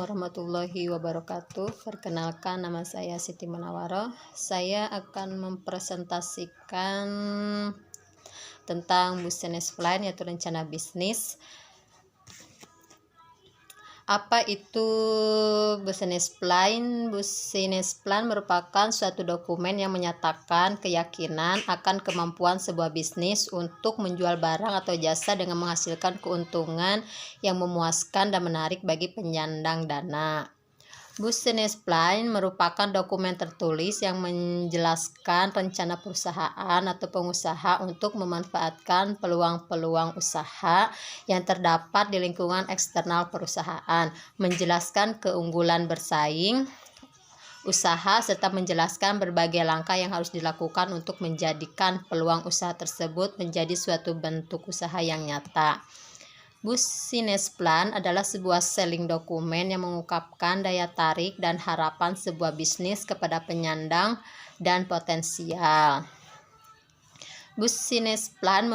warahmatullahi wabarakatuh. Perkenalkan, nama saya Siti Munawaroh. Saya akan mempresentasikan tentang business plan, yaitu rencana bisnis. Apa itu business plan? Business plan merupakan suatu dokumen yang menyatakan keyakinan akan kemampuan sebuah bisnis untuk menjual barang atau jasa dengan menghasilkan keuntungan yang memuaskan dan menarik bagi penyandang dana. Business plan merupakan dokumen tertulis yang menjelaskan rencana perusahaan atau pengusaha untuk memanfaatkan peluang-peluang usaha yang terdapat di lingkungan eksternal perusahaan, menjelaskan keunggulan bersaing usaha, serta menjelaskan berbagai langkah yang harus dilakukan untuk menjadikan peluang usaha tersebut menjadi suatu bentuk usaha yang nyata. Business plan adalah sebuah selling dokumen yang mengungkapkan daya tarik dan harapan sebuah bisnis kepada penyandang dan potensial. Business plan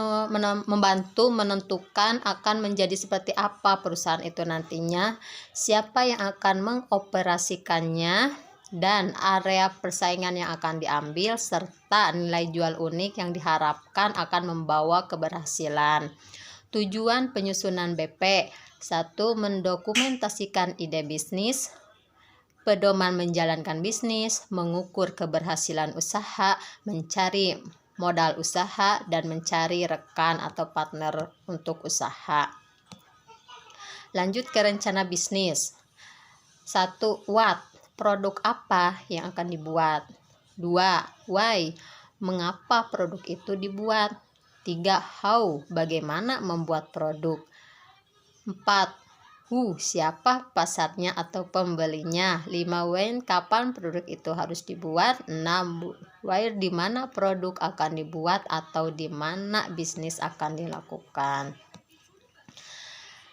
membantu menentukan akan menjadi seperti apa perusahaan itu nantinya, siapa yang akan mengoperasikannya, dan area persaingan yang akan diambil, serta nilai jual unik yang diharapkan akan membawa keberhasilan. Tujuan penyusunan BP: 1. Mendokumentasikan ide bisnis, pedoman menjalankan bisnis, mengukur keberhasilan usaha, mencari modal usaha, dan mencari rekan atau partner untuk usaha. Lanjut ke rencana bisnis. 1. What? Produk apa yang akan dibuat? 2. Why? Mengapa produk itu dibuat? 3. How? Bagaimana membuat produk? 4. Who? Siapa pasarnya atau pembelinya? 5. When? Kapan produk itu harus dibuat? 6. Where? Di mana produk akan dibuat atau di mana bisnis akan dilakukan.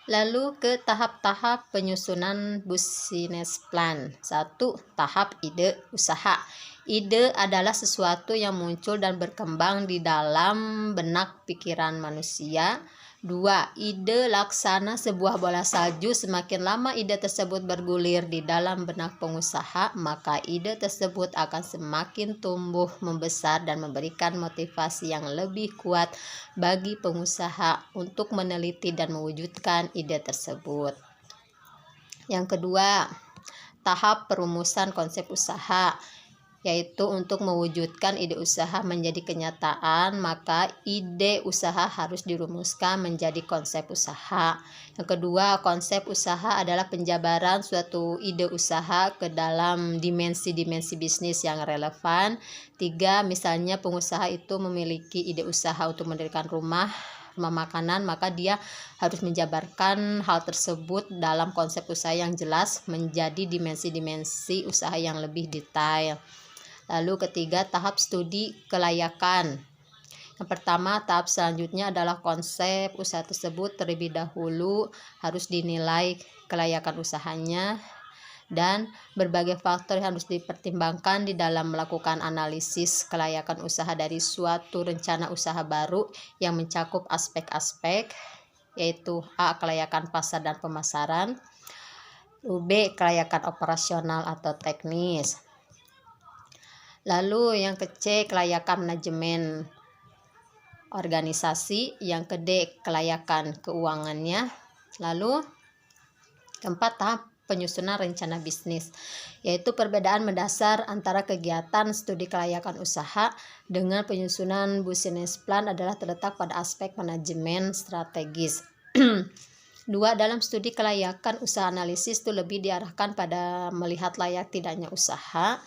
Lalu ke tahap-tahap penyusunan business plan. 1. Tahap ide usaha. Ide adalah sesuatu yang muncul dan berkembang di dalam benak pikiran manusia. 2. Ide laksana sebuah bola salju. Semakin lama ide tersebut bergulir di dalam benak pengusaha, maka ide tersebut akan semakin tumbuh membesar dan memberikan motivasi yang lebih kuat bagi pengusaha untuk meneliti dan mewujudkan ide tersebut. Yang kedua, tahap perumusan konsep usaha, yaitu untuk mewujudkan ide usaha menjadi kenyataan, maka ide usaha harus dirumuskan menjadi konsep usaha. Yang kedua, konsep usaha adalah penjabaran suatu ide usaha ke dalam dimensi-dimensi bisnis yang relevan. 3. Misalnya pengusaha itu memiliki ide usaha untuk mendirikan rumah makanan, maka dia harus menjabarkan hal tersebut dalam konsep usaha yang jelas menjadi dimensi-dimensi usaha yang lebih detail. Lalu ketiga, tahap studi kelayakan. Yang pertama, tahap selanjutnya adalah konsep usaha tersebut terlebih dahulu harus dinilai kelayakan usahanya, dan berbagai faktor yang harus dipertimbangkan di dalam melakukan analisis kelayakan usaha dari suatu rencana usaha baru yang mencakup aspek-aspek, yaitu A. Kelayakan pasar dan pemasaran, B. Kelayakan operasional atau teknis. Lalu yang ke-C, kelayakan manajemen organisasi. Yang ke-D, kelayakan keuangannya. Lalu keempat, tahap penyusunan rencana bisnis, yaitu perbedaan mendasar antara kegiatan studi kelayakan usaha dengan penyusunan business plan adalah terletak pada aspek manajemen strategis. 2. Dalam studi kelayakan usaha, analisis itu lebih diarahkan pada melihat layak tidaknya usaha.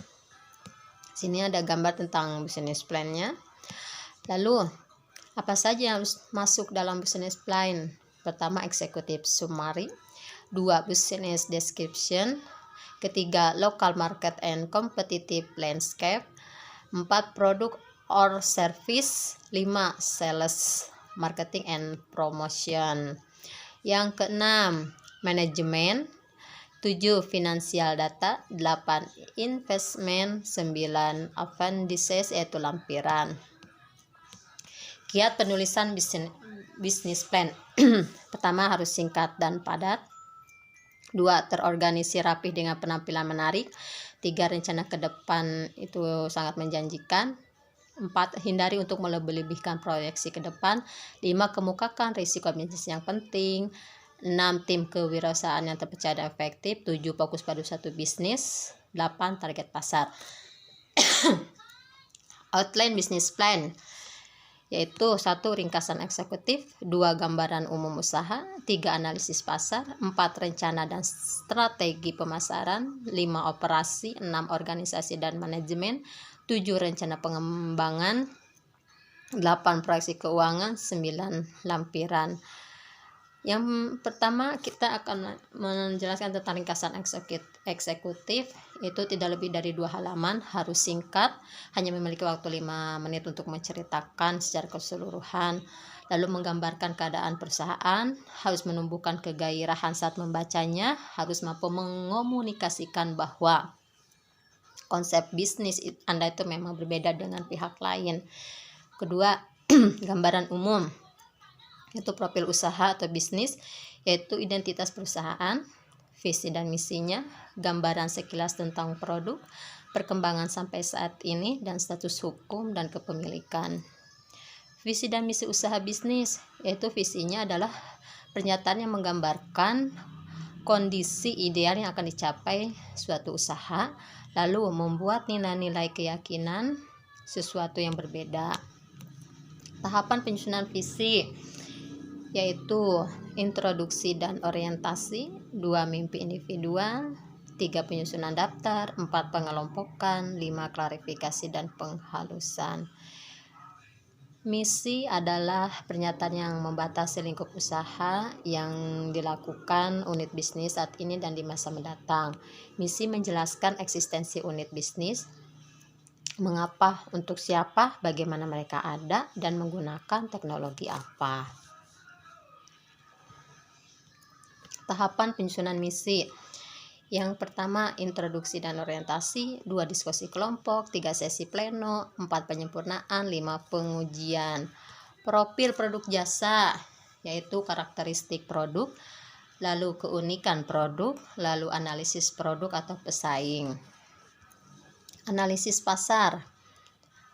Sini ada gambar tentang business plan-nya. Lalu, apa saja yang harus masuk dalam business plan? Pertama, executive summary. 2. Business description. Ketiga, local market and competitive landscape. 4. Product or service. 5. Sales, marketing and promotion. Yang keenam, manajemen. 7. Financial data. 8. Investment. 9. Appendices, yaitu lampiran. Kiat penulisan business plan. Pertama, harus singkat dan padat. 2. Terorganisir rapih dengan penampilan menarik. 3. Rencana ke depan itu sangat menjanjikan. 4. Hindari untuk melebih-lebihkan proyeksi ke depan. 5. Kemukakan risiko bisnis yang penting. 6. Tim kewirausahaan yang terpercaya dan efektif. 7. Fokus pada satu bisnis. 8. Target pasar. Outline business plan, yaitu 1. Ringkasan eksekutif, 2. Gambaran umum usaha, 3. Analisis pasar, 4. Rencana dan strategi pemasaran, 5. Operasi, 6. Organisasi dan manajemen, 7. Rencana pengembangan, 8. Proyeksi keuangan, 9. Lampiran. Yang pertama kita akan menjelaskan tentang ringkasan eksekutif. Itu tidak lebih dari 2 halaman, harus singkat, hanya memiliki waktu 5 menit untuk menceritakan secara keseluruhan, lalu menggambarkan keadaan perusahaan, harus menumbuhkan kegairahan saat membacanya, harus mampu mengomunikasikan bahwa konsep bisnis Anda itu memang berbeda dengan pihak lain. Kedua, gambaran umum, yaitu profil usaha atau bisnis, yaitu identitas perusahaan, visi dan misinya, gambaran sekilas tentang produk, perkembangan sampai saat ini, dan status hukum dan kepemilikan. Visi dan misi usaha bisnis, yaitu visinya adalah pernyataan yang menggambarkan kondisi ideal yang akan dicapai suatu usaha, lalu membuat nilai-nilai keyakinan sesuatu yang berbeda. Tahapan penyusunan visi, yaitu introduksi dan orientasi, 2. Mimpi individual, 3. Penyusunan daftar, 4. Pengelompokan, 5. Klarifikasi dan penghalusan. Misi adalah pernyataan yang membatasi lingkup usaha yang dilakukan unit bisnis saat ini dan di masa mendatang. Misi menjelaskan eksistensi unit bisnis, mengapa, untuk siapa, bagaimana mereka ada, dan menggunakan teknologi apa. Tahapan penyusunan misi. Yang pertama, introduksi dan orientasi, 2. Diskusi kelompok, 3. Sesi pleno, 4. Penyempurnaan, 5. Pengujian. Profil produk jasa, yaitu karakteristik produk, lalu keunikan produk, lalu analisis produk atau pesaing. Analisis pasar.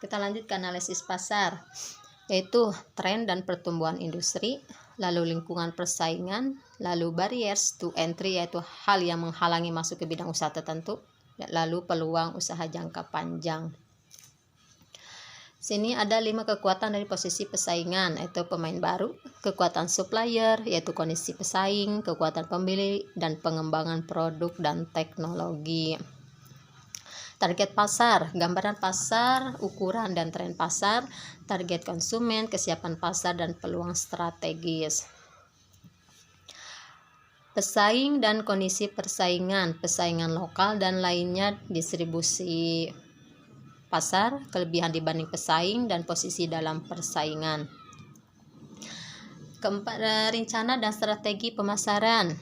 Kita lanjut ke analisis pasar, yaitu tren dan pertumbuhan industri, lalu lingkungan persaingan, lalu barriers to entry, yaitu hal yang menghalangi masuk ke bidang usaha tertentu, lalu peluang usaha jangka panjang. Sini ada 5 kekuatan dari posisi pesaingan, yaitu pemain baru, kekuatan supplier, yaitu kondisi pesaing, kekuatan pembeli, dan pengembangan produk dan teknologi. Target pasar, gambaran pasar, ukuran dan tren pasar, target konsumen, kesiapan pasar, dan peluang strategis. Pesaing dan kondisi persaingan, persaingan lokal dan lainnya, distribusi pasar, kelebihan dibanding pesaing, dan posisi dalam persaingan. Keempat, rencana dan strategi pemasaran,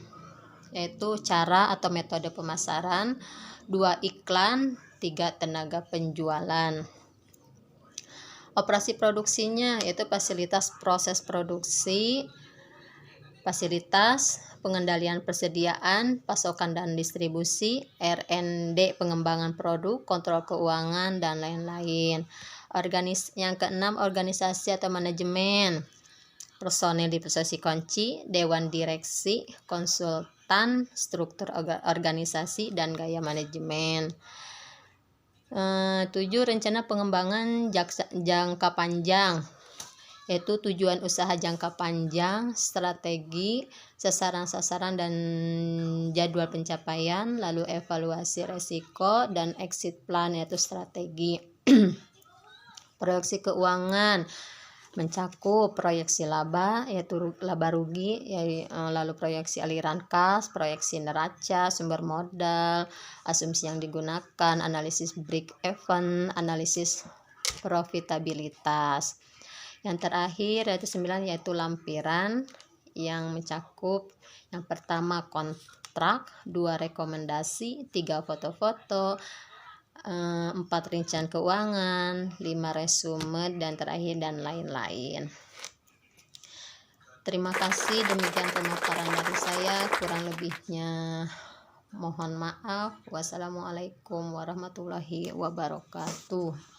yaitu cara atau metode pemasaran, 2. Iklan, 3. Tenaga penjualan. Operasi produksinya, yaitu fasilitas proses produksi, fasilitas pengendalian persediaan, pasokan dan distribusi, R&D pengembangan produk, kontrol keuangan, dan lain-lain. Yang keenam, organisasi atau manajemen, personil di posisi kunci, dewan direksi, konsultan, struktur organisasi, dan gaya manajemen. 7. Rencana pengembangan jangka panjang, yaitu tujuan usaha jangka panjang, strategi, sasaran-sasaran dan jadwal pencapaian, lalu evaluasi resiko, dan exit plan, yaitu strategi. Proyeksi keuangan mencakup proyeksi laba, yaitu laba rugi, lalu proyeksi aliran kas, proyeksi neraca, sumber modal, asumsi yang digunakan, analisis break even, analisis profitabilitas. Yang terakhir yaitu 9, yaitu lampiran, yang mencakup yang pertama kontrak, 2. Rekomendasi, 3. Foto-foto, 4. Rincian keuangan, 5. Resume, dan terakhir dan lain-lain. Terima kasih, demikian pemaparan dari saya, kurang lebihnya mohon maaf. Wassalamualaikum warahmatullahi wabarakatuh.